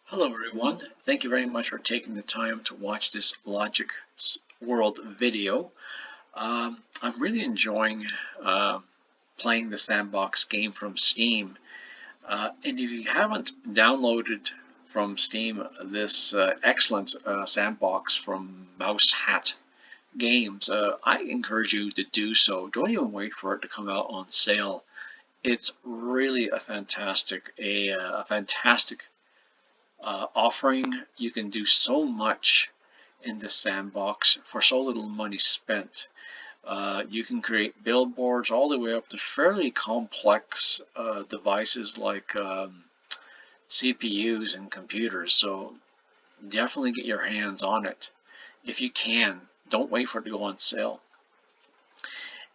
Hello everyone, thank you very much for taking the time to watch this Logic World video. I'm really enjoying playing the sandbox game from Steam. And if you haven't downloaded from Steam this excellent sandbox from Mouse Hat Games, I encourage you to do so. Don't even wait for it to come out on sale. It's really a fantastic offering. You can do so much in this sandbox for so little money spent. You can create billboards all the way up to fairly complex devices like CPUs and computers. So definitely get your hands on it if you can. Don't wait for it to go on sale.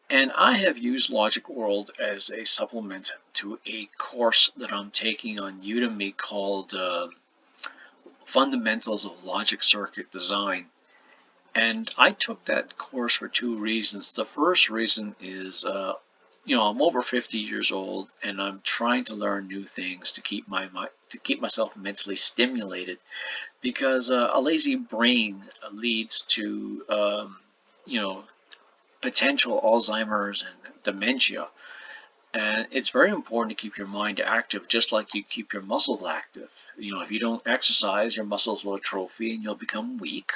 And I have used Logic World as a supplement to a course that I'm taking on Udemy called Fundamentals of Logic Circuit Design. And I took that course for two reasons. The first reason is, I'm over 50 years old, and I'm trying to learn new things to keep myself mentally stimulated, because a lazy brain leads to, potential Alzheimer's and dementia. And it's very important to keep your mind active, just like you keep your muscles active. If you don't exercise, your muscles will atrophy and you'll become weak.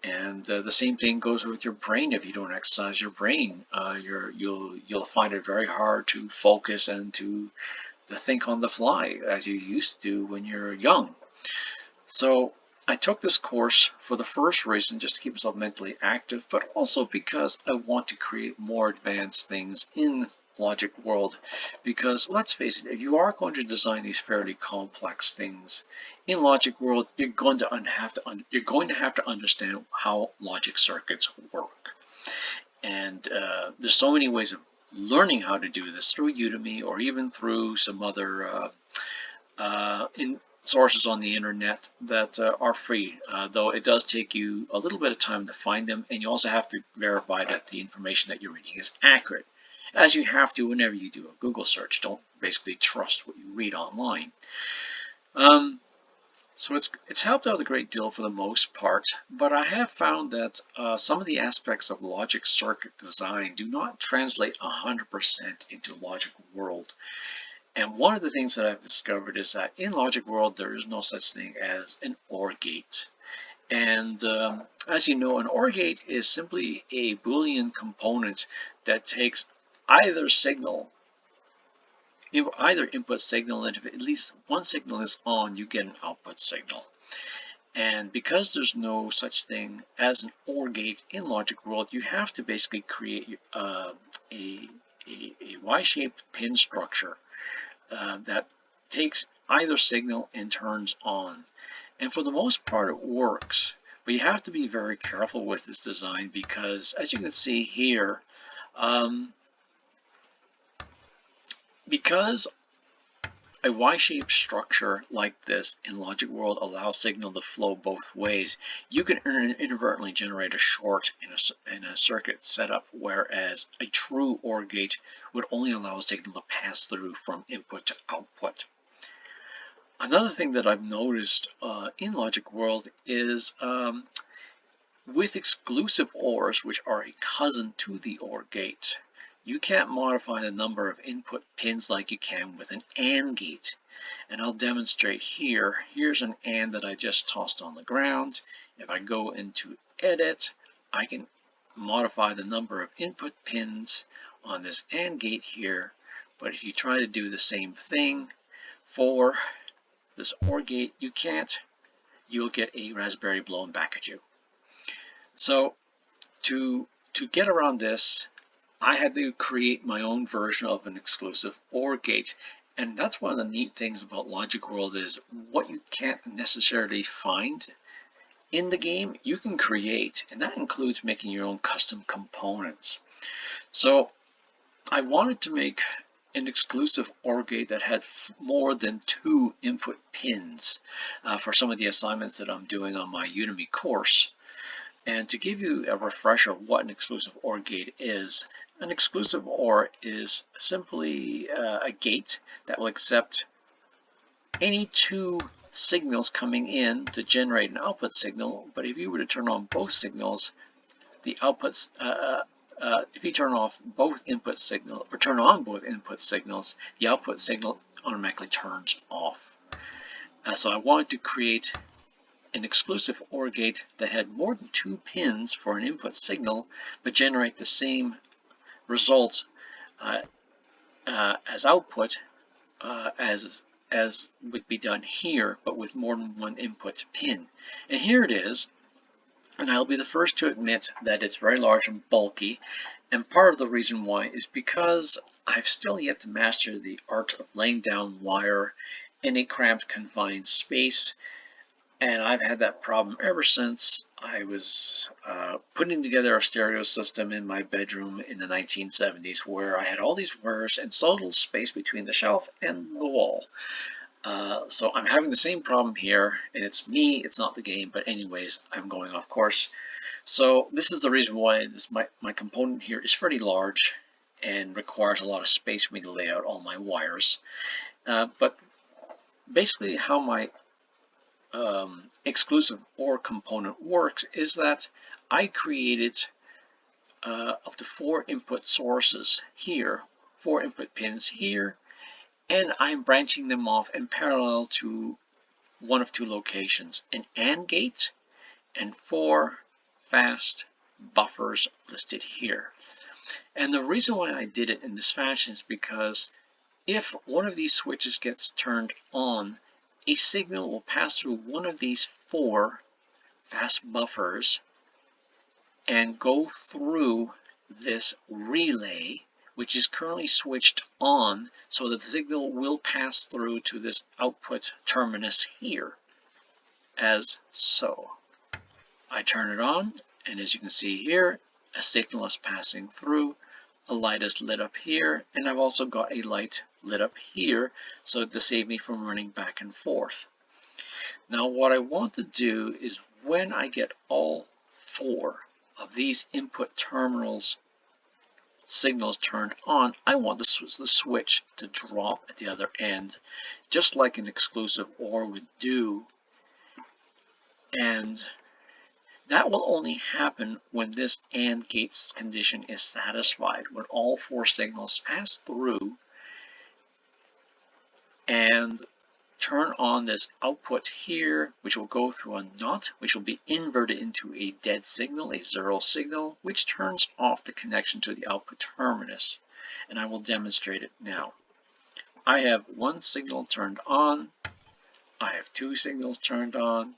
And the same thing goes with your brain. If you don't exercise your brain, you'll find it very hard to focus and to think on the fly as you used to when you're young. So I took this course for the first reason, just to keep myself mentally active, but also because I want to create more advanced things in Logic World. Because let's face it, if you are going to design these fairly complex things in Logic World, you're going to have to understand how logic circuits work. And there's so many ways of learning how to do this through Udemy or even through some other sources on the internet that are free, though it does take you a little bit of time to find them, and you also have to verify that the information that you're reading is accurate, as you have to whenever you do a Google search. Don't basically trust what you read online. So it's helped out a great deal for the most part, but I have found that some of the aspects of logic circuit design do not translate 100% into Logic World. And one of the things that I've discovered is that in Logic World, there is no such thing as an OR gate. And as you know, an OR gate is simply a Boolean component that takes either input signal, and if at least one signal is on, you get an output signal. And because there's no such thing as an OR gate in Logic World, you have to basically create a Y-shaped pin structure that takes either signal and turns on. And for the most part, it works. But you have to be very careful with this design because, as you can see here, because a Y-shaped structure like this in Logic World allows signal to flow both ways, you can inadvertently generate a short in a circuit setup, whereas a true OR gate would only allow a signal to pass through from input to output. Another thing that I've noticed in Logic World is with exclusive ORs, which are a cousin to the OR gate, you can't modify the number of input pins like you can with an AND gate. And I'll demonstrate here. Here's an AND that I just tossed on the ground. If I go into Edit, I can modify the number of input pins on this AND gate here. But if you try to do the same thing for this OR gate, you can't. You'll get a raspberry blown back at you. So to get around this, I had to create my own version of an exclusive OR gate. And that's one of the neat things about Logic World is what you can't necessarily find in the game, you can create. And that includes making your own custom components. So I wanted to make an exclusive OR gate that had more than 2 input pins for some of the assignments that I'm doing on my Udemy course. And to give you a refresher of what an exclusive OR gate is, an exclusive OR is simply a gate that will accept any 2 signals coming in to generate an output signal, but if you were to turn on both signals, the outputs, if you turn off both input signals, or turn on both input signals, the output signal automatically turns off. So I wanted to create an exclusive OR gate that had more than 2 pins for an input signal, but generate the same results as output as would be done here, but with more than one input pin. And here it is, and I'll be the first to admit that it's very large and bulky, and part of the reason why is because I've still yet to master the art of laying down wire in a cramped, confined space, and I've had that problem ever since I was putting together a stereo system in my bedroom in the 1970s, where I had all these wires and so little space between the shelf and the wall. So I'm having the same problem here, and it's me, it's not the game, but anyways, I'm going off course. So this is the reason why my component here is pretty large and requires a lot of space for me to lay out all my wires. But basically how my exclusive OR component works is that I created up to 4 input sources here, 4 input pins here, and I'm branching them off in parallel to one of 2 locations, an AND gate and 4 fast buffers listed here. And the reason why I did it in this fashion is because if one of these switches gets turned on, a signal will pass through one of these 4 fast buffers and go through this relay, which is currently switched on, so that the signal will pass through to this output terminus here, as so. I turn it on, and as you can see here, a signal is passing through, a light is lit up here, and I've also got a light lit up here, so to save me from running back and forth. Now what I want to do is when I get all 4 of these input terminals signals turned on, I want the switch to drop at the other end, just like an exclusive OR would do. And that will only happen when this AND gate's condition is satisfied, when all 4 signals pass through and turn on this output here, which will go through a NOT, which will be inverted into a dead signal, a 0 signal, which turns off the connection to the output terminus. And I will demonstrate it now. I have 1 signal turned on. I have 2 signals turned on.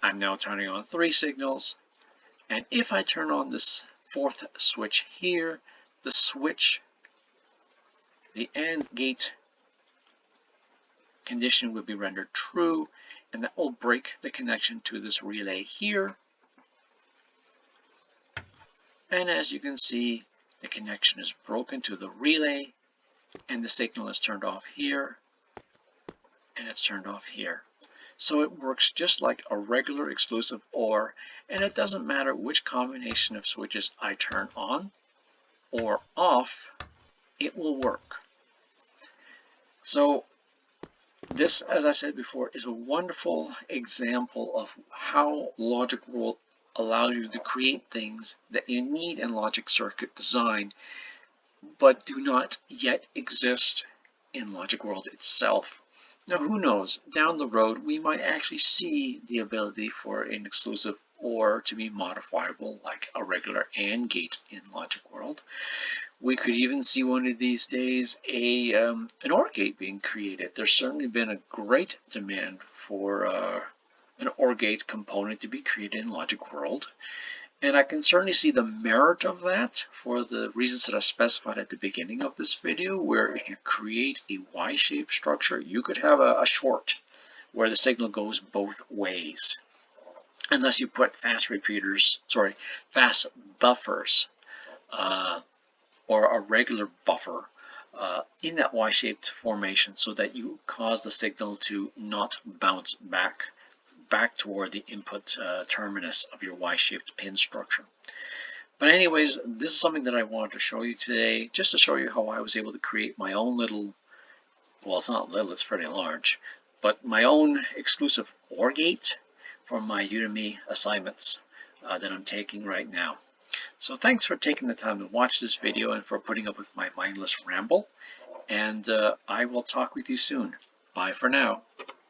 I'm now turning on 3 signals. And if I turn on this 4th switch here, the AND gate condition will be rendered true, and that will break the connection to this relay here. And as you can see, the connection is broken to the relay, and the signal is turned off here, and it's turned off here. So it works just like a regular exclusive OR, and it doesn't matter which combination of switches I turn on or off, it will work. So this, as I said before, is a wonderful example of how Logic World allows you to create things that you need in logic circuit design, but do not yet exist in Logic World itself. Now, who knows, down the road, we might actually see the ability for an exclusive OR to be modifiable like a regular AND gate in Logic World. We could even see one of these days an OR gate being created. There's certainly been a great demand for an OR gate component to be created in Logic World. And I can certainly see the merit of that for the reasons that I specified at the beginning of this video, where if you create a Y-shaped structure, you could have a short where the signal goes both ways. Unless you put fast buffers, or a regular buffer in that Y-shaped formation, so that you cause the signal to not bounce back toward the input terminus of your Y-shaped pin structure. But anyways, this is something that I wanted to show you today, just to show you how I was able to create my own little, well, it's not little, it's pretty large, but my own exclusive OR gate for my Udemy assignments that I'm taking right now. So thanks for taking the time to watch this video and for putting up with my mindless ramble. And I will talk with you soon. Bye for now.